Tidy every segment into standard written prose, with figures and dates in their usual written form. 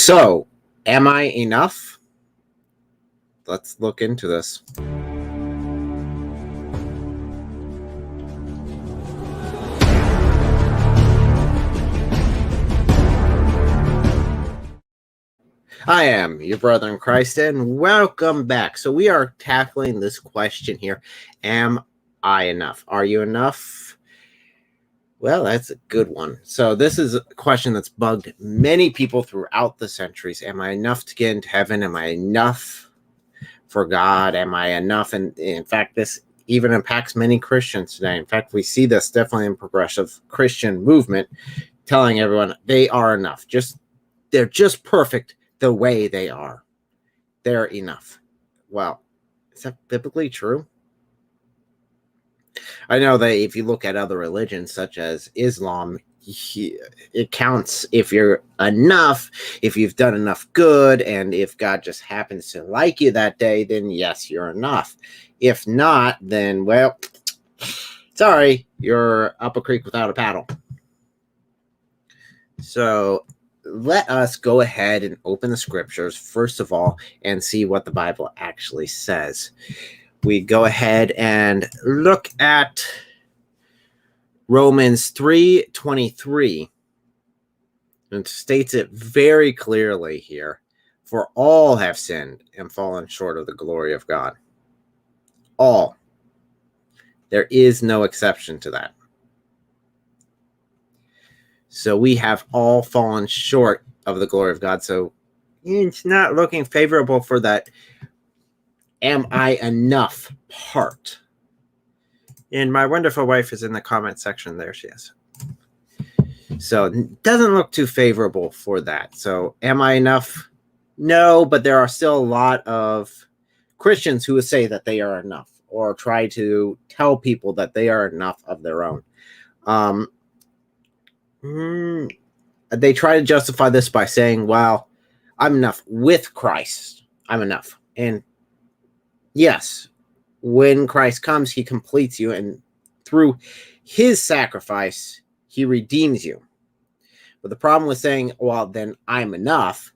So, am I enough? Let's look into this. I am your brother in Christ, and welcome back. So we are tackling this question here. Am I enough? Are you enough? Well, that's a good one. So this is a question that's bugged many people throughout the centuries. Am I enough to get into heaven? Am I enough for God? Am I enough? And in fact, this even impacts many Christians today. In fact, we see this definitely in progressive Christian movement, telling everyone they are enough. They're just perfect the way they are. They're enough. Well, is that biblically true? I know that if you look at other religions such as Islam, it counts if you're enough, if you've done enough good, and if God just happens to like you that day, then yes, you're enough. If not, then, well, sorry, you're up a creek without a paddle. So let us go ahead and open the scriptures, first of all, and see what the Bible actually says. We go ahead and look at Romans 3:23. And states it very clearly here. For all have sinned and fallen short of the glory of God. All. There is no exception to that. So we have all fallen short of the glory of God. So it's not looking favorable for that am I enough part. And my wonderful wife is in the comment section. There she is. So it doesn't look too favorable for that. So am I enough? No, but there are still a lot of Christians who would say that they are enough or try to tell people that they are enough of their own. They try to justify this by saying, well, I'm enough with Christ. I'm enough. And yes, when Christ comes, he completes you, and through his sacrifice, he redeems you. But the problem with saying, well, then I'm enough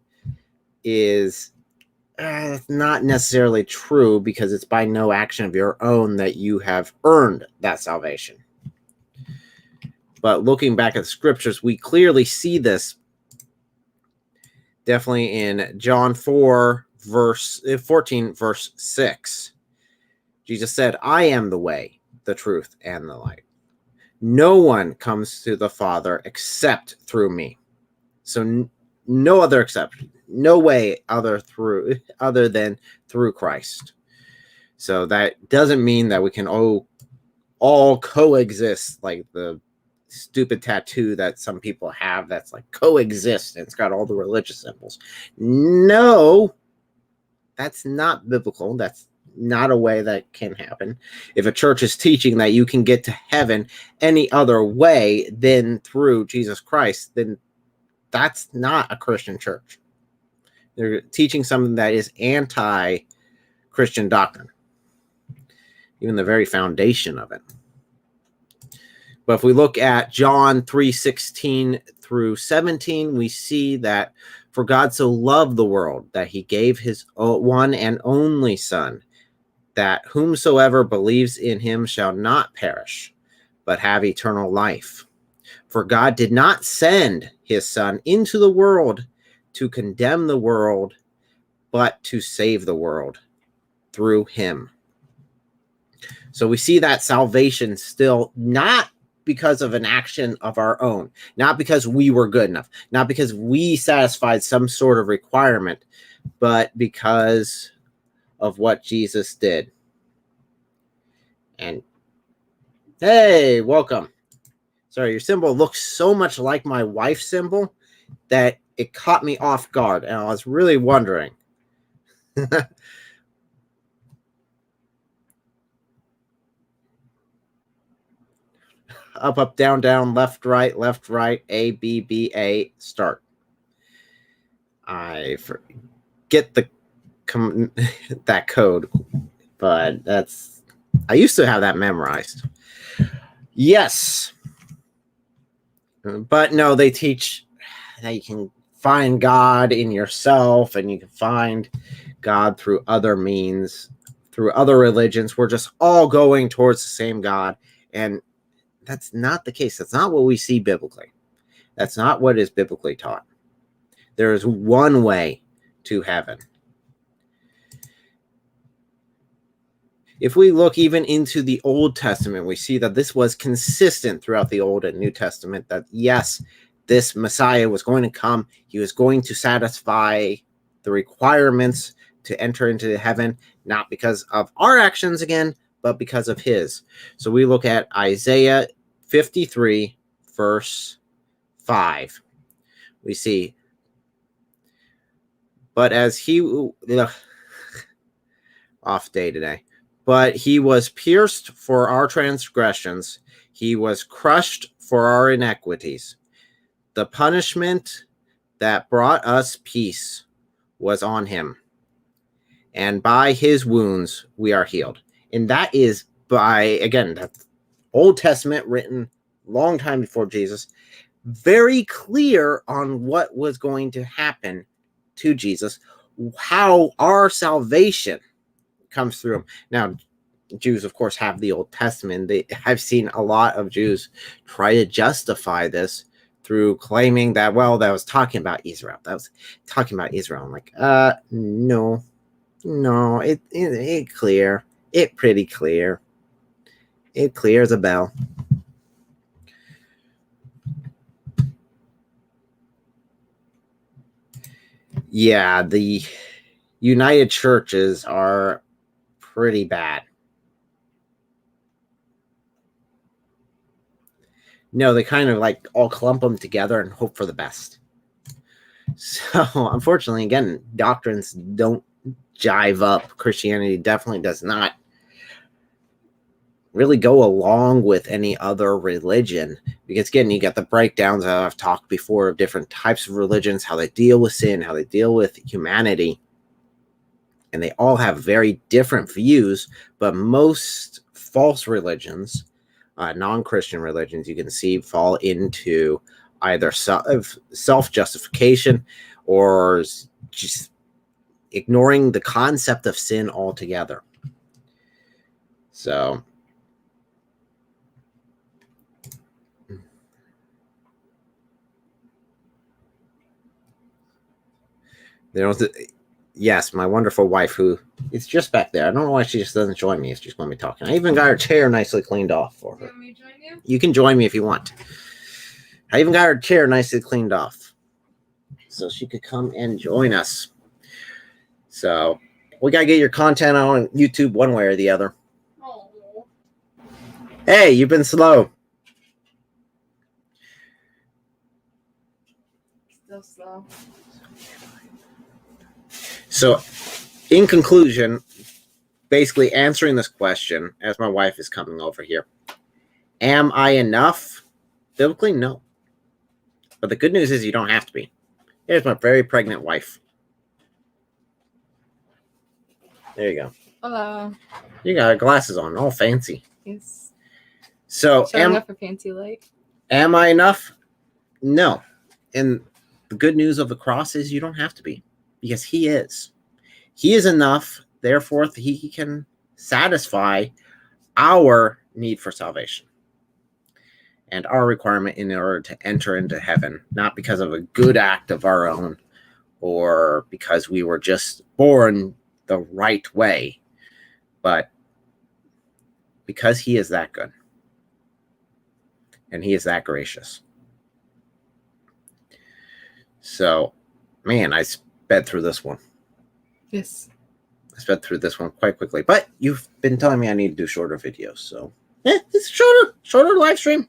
is not necessarily true, because it's by no action of your own that you have earned that salvation. But looking back at the scriptures, we clearly see this definitely in John 14, verse 6. Jesus said, I am the way, the truth, and the light. No one comes to the Father except through me. So no other exception, no way other than through Christ. So that doesn't mean that we can all coexist, like the stupid tattoo that some people have that's like coexist, and it's got all the religious symbols. No, that's not biblical. That's not a way that can happen. If a church is teaching that you can get to heaven any other way than through Jesus Christ, then that's not a Christian church. They're teaching something that is anti-Christian doctrine, even the very foundation of it. But if we look at John 3:16 through 17, we see that for God so loved the world that he gave his one and only Son, that whomsoever believes in him shall not perish, but have eternal life. For God did not send his Son into the world to condemn the world, but to save the world through him. So we see that salvation still not because of an action of our own, not because we were good enough, not because we satisfied some sort of requirement, but because of what Jesus did. And hey, welcome. Sorry, your symbol looks so much like my wife's symbol that it caught me off guard, and I was really wondering. Up, up, down, down, left, right, A, B, B, A, start. I forget that code, but I used to have that memorized. Yes. But no, they teach that you can find God in yourself, and you can find God through other means, through other religions. We're just all going towards the same God. And that's not the case. That's not what we see biblically. That's not what is biblically taught. There is one way to heaven. If we look even into the Old Testament, we see that this was consistent throughout the Old and New Testament, that yes, this Messiah was going to come. He was going to satisfy the requirements to enter into heaven, not because of our actions again, but because of his. So we look at Isaiah 53, verse 5. We see, but as he, off day today, but he was pierced for our transgressions, he was crushed for our iniquities. The punishment that brought us peace was on him, and by his wounds we are healed. And that is by, again, that's Old Testament, written long time before Jesus, very clear on what was going to happen to Jesus, how our salvation comes through him. Now, Jews, of course, have the Old Testament. I've seen a lot of Jews try to justify this through claiming that, well, that was talking about Israel. That was talking about Israel. I'm like, no, it clear. It pretty clear. It clear as a bell. Yeah, the United Churches are pretty bad. No, they kind of like all clump them together and hope for the best. So, unfortunately, again, doctrines don't jive up. Christianity definitely does not really go along with any other religion, because again, you got the breakdowns that I've talked before of different types of religions, how they deal with sin, how they deal with humanity, and they all have very different views. But most false religions, non-Christian religions, you can see fall into either self-justification or just ignoring the concept of sin altogether. So yes, my wonderful wife, who is just back there. I don't know why she just doesn't join me if she's going to be talking. I even got her chair nicely cleaned off for her. You want me to join you? You can join me if you want. I even got her chair nicely cleaned off so she could come and join us. So we got to get your content on YouTube one way or the other. Oh. Hey, you've been slow. Still slow. So, in conclusion, basically answering this question, as my wife is coming over here, am I enough? Biblically, no. But the good news is you don't have to be. Here's my very pregnant wife. There you go. Hello. You got her glasses on, all fancy. Yes. So, Showing up a fancy light. am I enough? No. And the good news of the cross is you don't have to be, because he is. He is enough. Therefore, he can satisfy our need for salvation and our requirement in order to enter into heaven, not because of a good act of our own or because we were just born the right way, but because he is that good and he is that gracious. So, man, I sped through this one. Yes. I sped through this one quite quickly, but you've been telling me I need to do shorter videos, so it's shorter live stream.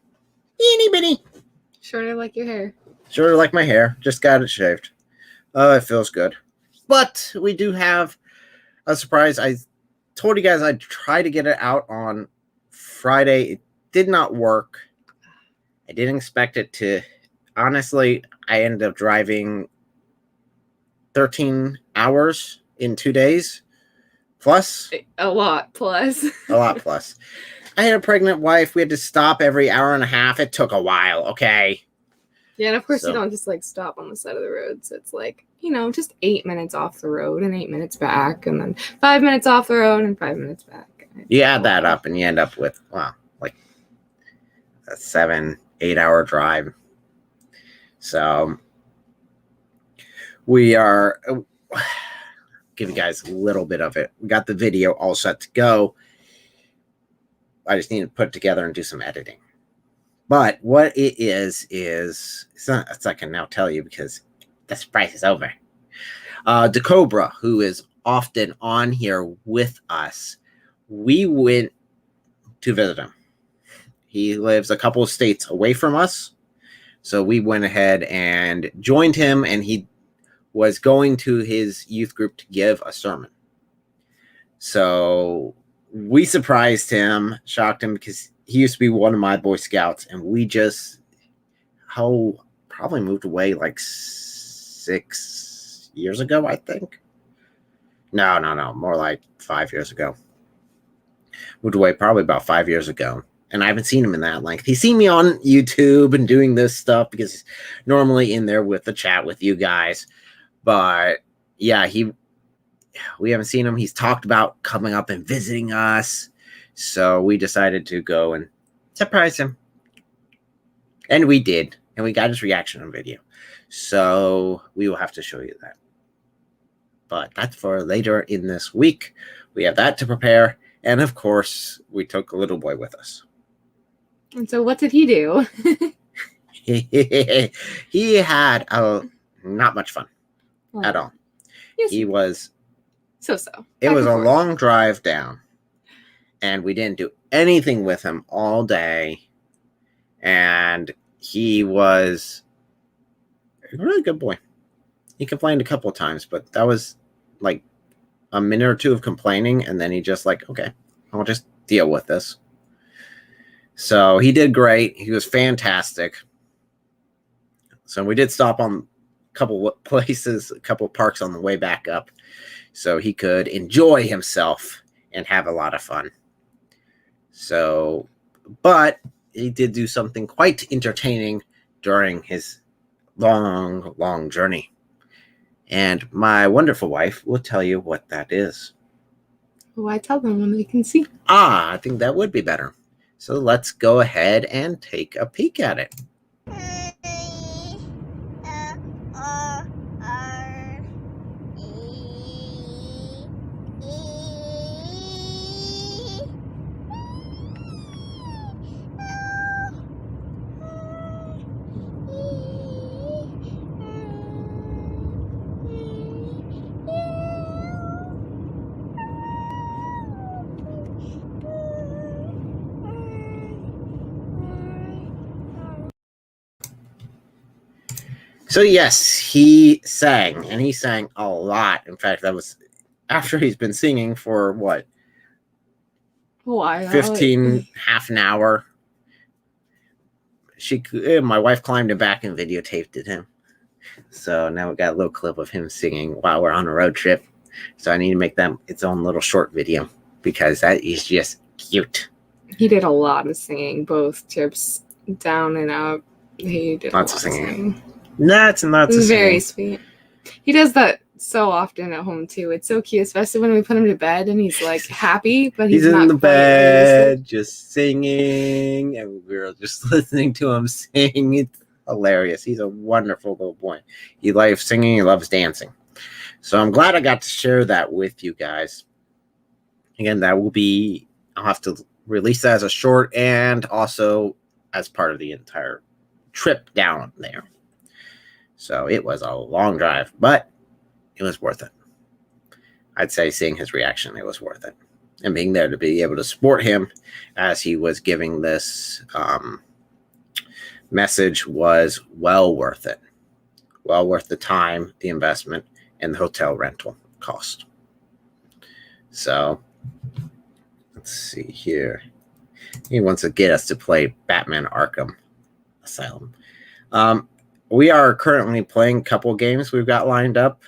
Itty bitty. Shorter like your hair. Shorter like my hair. Just got it shaved. Oh, it feels good. But we do have a surprise. I told you guys I'd try to get it out on Friday. It did not work. I didn't expect it to. Honestly, I ended up driving 13 hours in 2 days. Plus. A lot plus. A lot plus. I had a pregnant wife. We had to stop every hour and a half. It took a while, okay? Yeah, and of course So- you don't just like stop on the side of the road. So it's like, just 8 minutes off the road and 8 minutes back, and then 5 minutes off the road and 5 minutes back. You add that up and you end up with, wow, like a 7-8 hour drive. So we are give you guys a little bit of it. We got the video all set to go. I just need to put it together and do some editing. But what it is it's not, it's I can now tell you because the surprise is over. DeCobra, who is often on here with us, we went to visit him. He lives a couple of states away from us. So we went ahead and joined him, and he was going to his youth group to give a sermon. So we surprised him, shocked him, because he used to be one of my Boy Scouts, and we just probably moved away like 6 years ago, I think. No, more like 5 years ago. Moved away probably about 5 years ago. And I haven't seen him in that length. He's seen me on YouTube and doing this stuff because he's normally in there with the chat with you guys. But yeah, we haven't seen him. He's talked about coming up and visiting us. So we decided to go and surprise him. And we did. And we got his reaction on video. So we will have to show you that. But that's for later in this week. We have that to prepare. And of course, we took a little boy with us. And so what did he do? He had not much fun at all. Yes. He was So. It was a long drive down, and we didn't do anything with him all day. And he was a really good boy. He complained a couple of times, but that was like a minute or two of complaining, and then he just like, okay, I'll just deal with this. So he did great. He was fantastic. So we did stop on a couple places, a couple parks on the way back up, so he could enjoy himself and have a lot of fun. So, but he did do something quite entertaining during his long journey. And my wonderful wife will tell you what that is. Why tell them when they can see? I think that would be better. So let's go ahead and take a peek at it. So yes, he sang, and he sang a lot. In fact, that was after he's been singing for what? Why? 15, half an hour. My wife climbed him back and videotaped it him. So now we got a little clip of him singing while we're on a road trip. So I need to make that its own little short video because that is just cute. He did a lot of singing, both trips down and up. He did Lots a of lot singing. Lots and lots It of was very singing. sweet. He does that so often at home too. It's so cute, especially when we put him to bed and he's like happy, but he's in not the quite ready to sleep. bed, just singing, and we were just listening to him sing. It's hilarious. He's a wonderful little boy. He loves singing. He loves dancing. So I'm glad I got to share that with you guys. Again, I'll have to release that as a short and also as part of the entire trip down there. So it was a long drive, but it was worth it. I'd say seeing his reaction, it was worth it. And being there to be able to support him as he was giving this message was well worth it. Well worth the time, the investment, and the hotel rental cost. So let's see here. He wants to get us to play Batman Arkham Asylum. We are currently playing a couple games we've got lined up.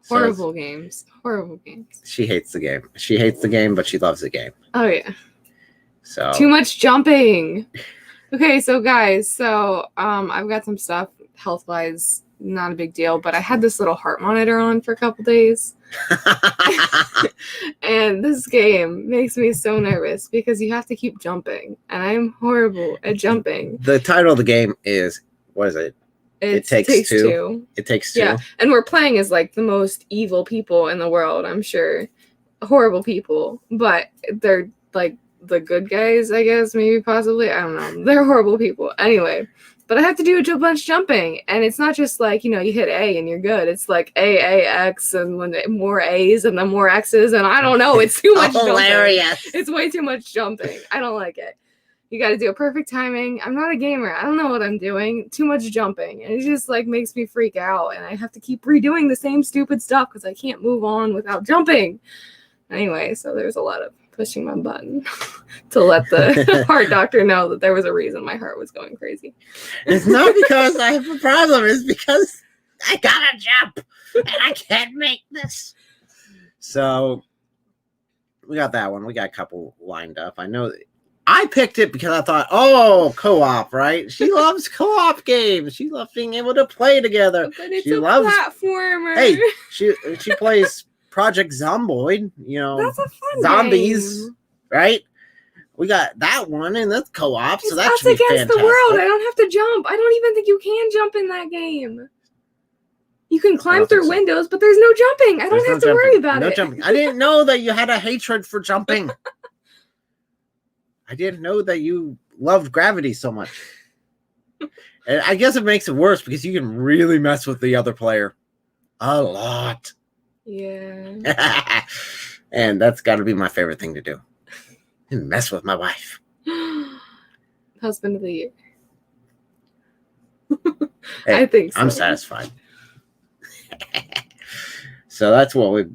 Horrible games. Horrible games. She hates the game. She hates the game, but she loves the game. Oh yeah. So Too much jumping. Okay, so guys, I've got some stuff health wise, not a big deal, but I had this little heart monitor on for a couple days. And this game makes me so nervous because you have to keep jumping, and I'm horrible at jumping. The title of the game is, what is it? It Takes Two. It Takes Two. Yeah, and we're playing as like the most evil people in the world, I'm sure. Horrible people, but they're like the good guys, I guess, maybe possibly. I don't know. They're horrible people. Anyway, but I have to do a bunch jumping, and it's not just like, you hit A and you're good. It's like A, X, and more A's and then more X's, and I don't know. It's too much Hilarious. jumping. It's way too much jumping. I don't like it. You got to do a perfect timing. I'm not a gamer. I don't know what I'm doing. Too much jumping. And it just like makes me freak out, and I have to keep redoing the same stupid stuff because I can't move on without jumping. Anyway, so there's a lot of pushing my button to let the heart doctor know that there was a reason my heart was going crazy. It's not because I have a problem. It's because I gotta jump and I can't make this. So we got that one. We got a couple lined up. I know I picked it because I thought, co-op, right? She loves co-op games. She loves being able to play together. But it's she a loves platformer. Hey, she plays Project Zomboid, That's a fun zombies, game. right? We got that one, and that's co-op, so that It's should be against fantastic. the world. I don't have to jump. I don't even think you can jump in that game. You can climb through windows, but there's no jumping. I don't have to worry about it. No jumping. I didn't know that you had a hatred for jumping. I didn't know that you loved gravity so much. And I guess it makes it worse because you can really mess with the other player a lot. Yeah. And that's got to be my favorite thing to do. And mess with my wife. Husband of the year. Hey, I think so. I'm satisfied. So that's what we've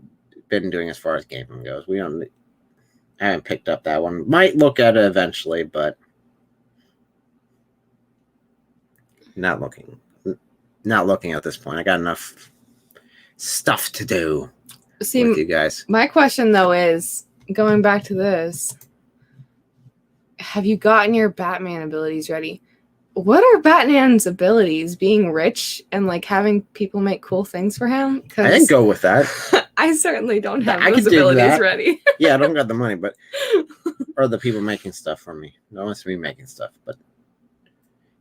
been doing as far as gaming goes. I haven't picked up that one. Might look at it eventually, but not looking at this point. I got enough stuff to do with you guys. My question though is, going back to this, have you gotten your Batman abilities ready? What are Batman's abilities? Being rich and like having people make cool things for him? I didn't go with that. I certainly don't have I those could dig abilities that. ready. Yeah, I don't got the money, but or the people making stuff for me. No one's me making stuff, but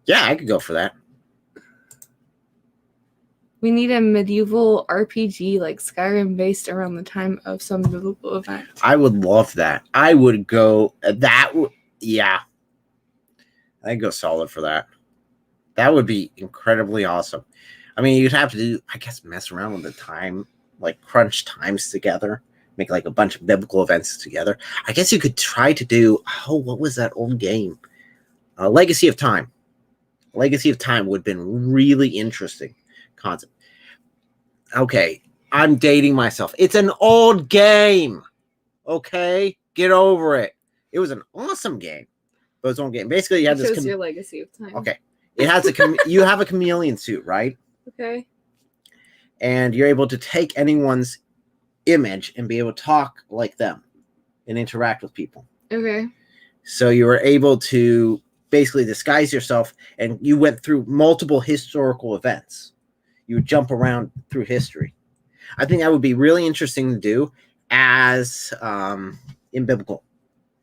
yeah, I could go for that. We need a medieval RPG like Skyrim based around the time of some biblical event. I would love that. I would go yeah. I'd go solid for that. That would be incredibly awesome. I mean, you'd have to do, I guess, mess around with the time, like crunch times together, make like a bunch of biblical events together. I guess you could try to do, what was that old game? Legacy of Time. Legacy of Time would have been really interesting concept. Okay, I'm dating myself. It's an old game. Okay, get over it. It was an awesome game, but it's an old game. Basically, you had this. Your Legacy of Time. Okay, it has you have a chameleon suit, right? Okay. And you're able to take anyone's image and be able to talk like them and interact with people. Okay. So you were able to basically disguise yourself, and you went through multiple historical events. You would jump around through history. I think that would be really interesting to do as in biblical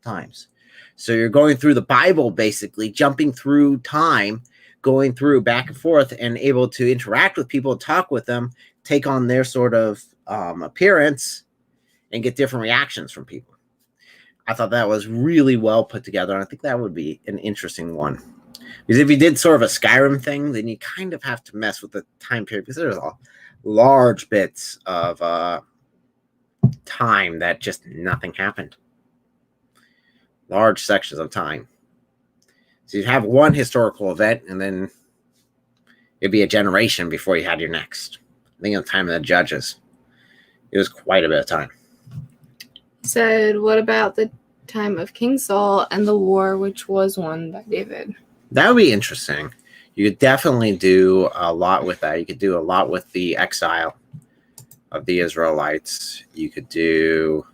times. So you're going through the Bible, basically jumping through time, going through back and forth, and able to interact with people, talk with them, take on their sort of appearance, and get different reactions from people. I thought that was really well put together, and I think that would be an interesting one. Because if you did sort of a Skyrim thing, then you kind of have to mess with the time period, because there's large bits of time that just nothing happened. Large sections of time. So you'd have one historical event, and then it'd be a generation before you had your next. I think at the time of the Judges, it was quite a bit of time. Said, what about the time of King Saul and the war which was won by David? That would be interesting. You could definitely do a lot with that. You could do a lot with the exile of the Israelites. You could do...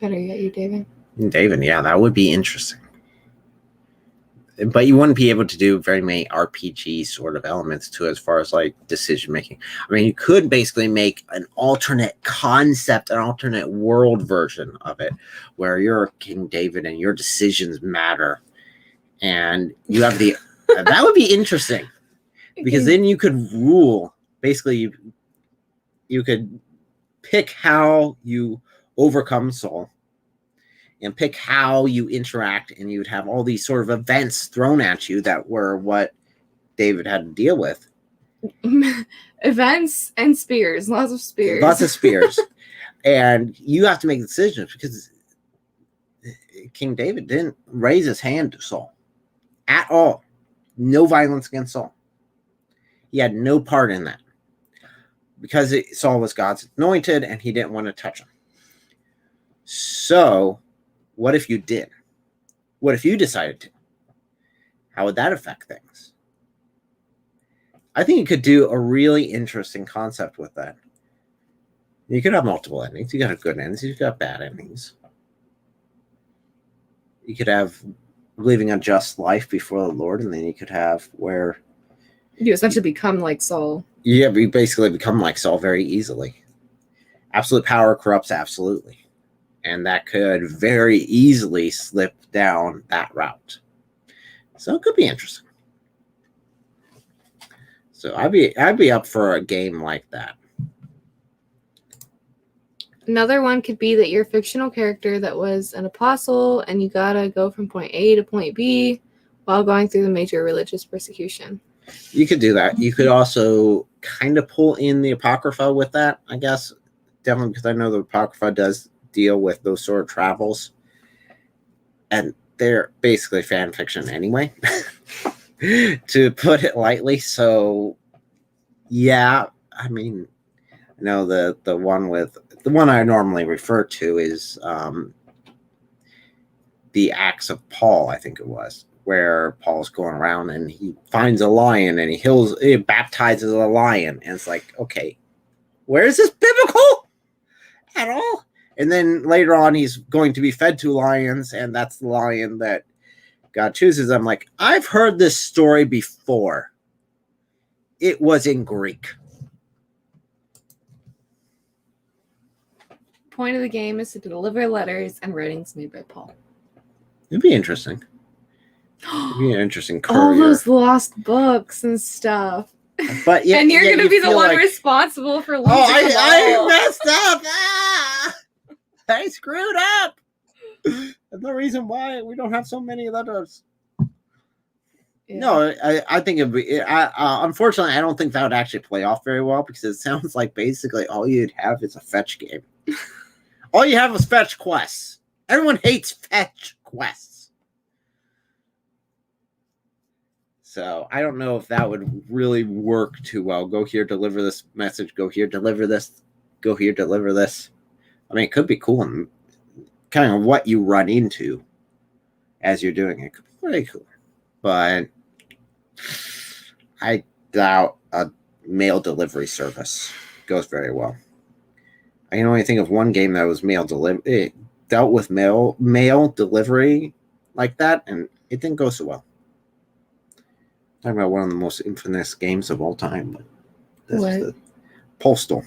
Better yet, you, David. David, yeah, that would be interesting. but you wouldn't be able to do very many RPG sort of elements to it as far as like decision making. I mean, you could basically make an alternate concept, an alternate world version of it, where you're King David and your decisions matter, and you have the that would be interesting because then you could rule. Basically, you could pick how you overcome Saul and pick how you interact, and you'd have all these sort of events thrown at you that were what David had to deal with. Events and spears, lots of spears. Lots of spears. And you have to make decisions because King David didn't raise his hand to Saul at all. No violence against Saul. He had no part in that because Saul was God's anointed and he didn't want to touch him. So what if you did? What if you decided to? How would that affect things? I think you could do a really interesting concept with that. You could have multiple endings. You could have good endings. You could have bad endings. You could have living a just life before the Lord, and then you could have where you essentially become like Saul. Yeah, we basically become like Saul very easily. Absolute power corrupts absolutely. And that could very easily slip down that route. So it could be interesting. So I'd be up for a game like that. Another one could be that you're a fictional character that was an apostle and you gotta go from point A to point B while going through the major religious persecution. You could do that. You could also kind of pull in the Apocrypha with that, I guess. Definitely, because I know the Apocrypha does deal with those sort of travels. And they're basically fan fiction anyway, to put it lightly. So, yeah, I mean, I know the one I normally refer to is the Acts of Paul, I think it was, where Paul's going around and he finds a lion and he baptizes a lion. And it's like, okay, where is this biblical at all? And then later on, he's going to be fed to lions, and that's the lion that God chooses. I'm like, I've heard this story before. It was in Greek. Point of the game is to deliver letters and writings made by Paul. It'd be interesting. It'd be an interesting career. All those lost books and stuff. But yeah, and you're going to be the one like, responsible for losing I messed up. Ah! I screwed up. That's the reason why we don't have so many letters. Yeah. No, I think it'd be. Unfortunately, I don't think that would actually play off very well because it sounds like basically all you'd have is a fetch game. All you have is fetch quests. Everyone hates fetch quests. So I don't know if that would really work too well. Go here, deliver this message. Go here, deliver this. Go here, deliver this. I mean, it could be cool and kind of what you run into as you're doing it. It could be pretty cool. But I doubt a mail delivery service goes very well. I can only think of one game that was mail delivery. It dealt with mail delivery like that, and it didn't go so well. Talking about one of the most infamous games of all time. But that's the Postal.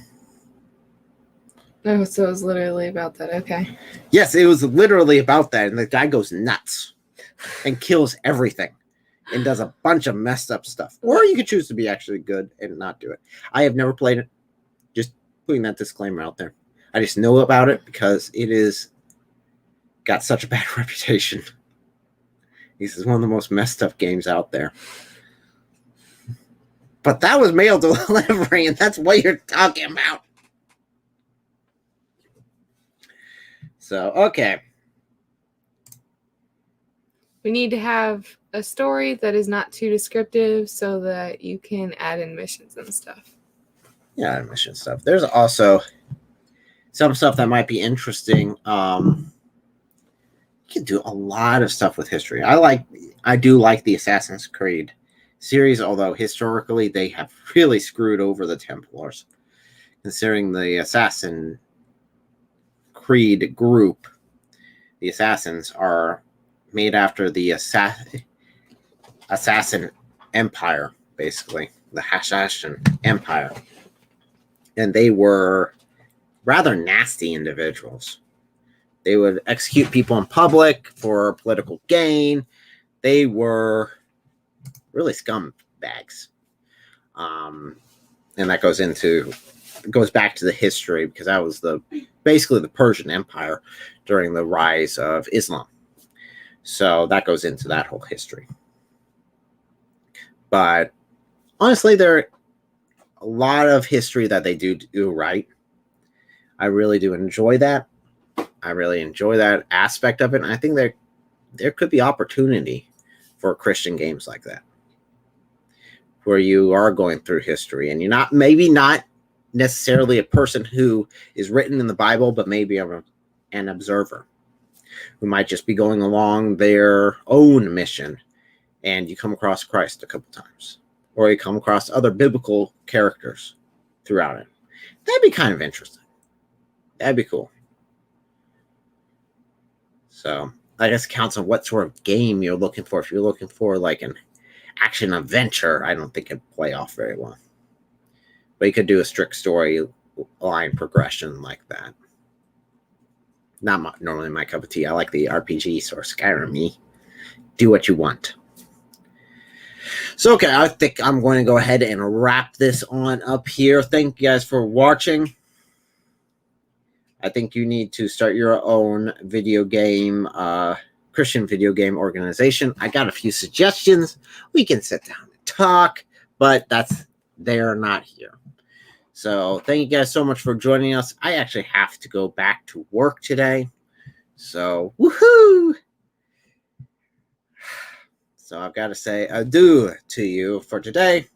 Oh, so it was literally about that. Okay. Yes, it was literally about that, and the guy goes nuts and kills everything and does a bunch of messed up stuff. Or you could choose to be actually good and not do it. I have never played it. Just putting that disclaimer out there. I just know about it because it is got such a bad reputation. This is one of the most messed up games out there. But that was mail delivery, and that's what you're talking about. So, okay. We need to have a story that is not too descriptive so that you can add in missions and stuff. Yeah, mission stuff. There's also some stuff that might be interesting. You can do a lot of stuff with history. I do like the Assassin's Creed series, although historically they have really screwed over the Templars. Considering the Assassin Creed group, the Assassins are made after the assassin empire, basically, the Hashashin Empire. And they were rather nasty individuals. They would execute people in public for political gain. They were really scumbags. And that goes back to the history, because that was basically the Persian Empire during the rise of Islam. So that goes into that whole history. But honestly, there are a lot of history that they do right. I really do enjoy that. I really enjoy that aspect of it. And I think there could be opportunity for Christian games like that, where you are going through history and you're maybe not necessarily a person who is written in the Bible, but maybe an observer who might just be going along their own mission, and you come across Christ a couple times, or you come across other biblical characters throughout it. That'd be kind of interesting. That'd be cool. So I guess it counts on what sort of game you're looking for. If you're looking for like an action adventure, I don't think it'd play off very well. But you could do a strict story line progression like that. Not normally my cup of tea. I like the RPGs or Skyrim-y. Do what you want. So, okay, I think I'm going to go ahead and wrap this on up here. Thank you guys for watching. I think you need to start your own video game, Christian video game organization. I got a few suggestions. We can sit down and talk, but they're not here. So thank you guys so much for joining us. I actually have to go back to work today. So, woohoo! So I've got to say adieu to you for today.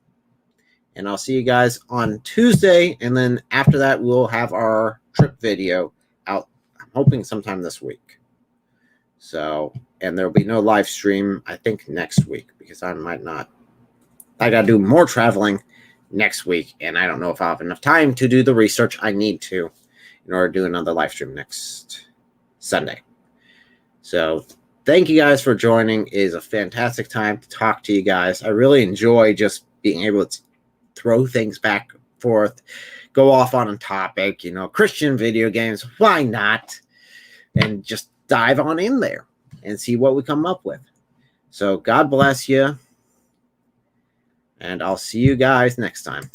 And I'll see you guys on Tuesday. And then after that, we'll have our trip video out. I'm hoping sometime this week. So, and there'll be no live stream, I think, next week, because I might not. I got to do more traveling next week, and I don't know if I'll have enough time to do the research I need to in order to do another live stream next Sunday. So thank you guys for joining. It is a fantastic time to talk to you guys. I really enjoy just being able to throw things back and forth, go off on a topic, Christian video games, why not? And just dive on in there and see what we come up with. So God bless you. And I'll see you guys next time.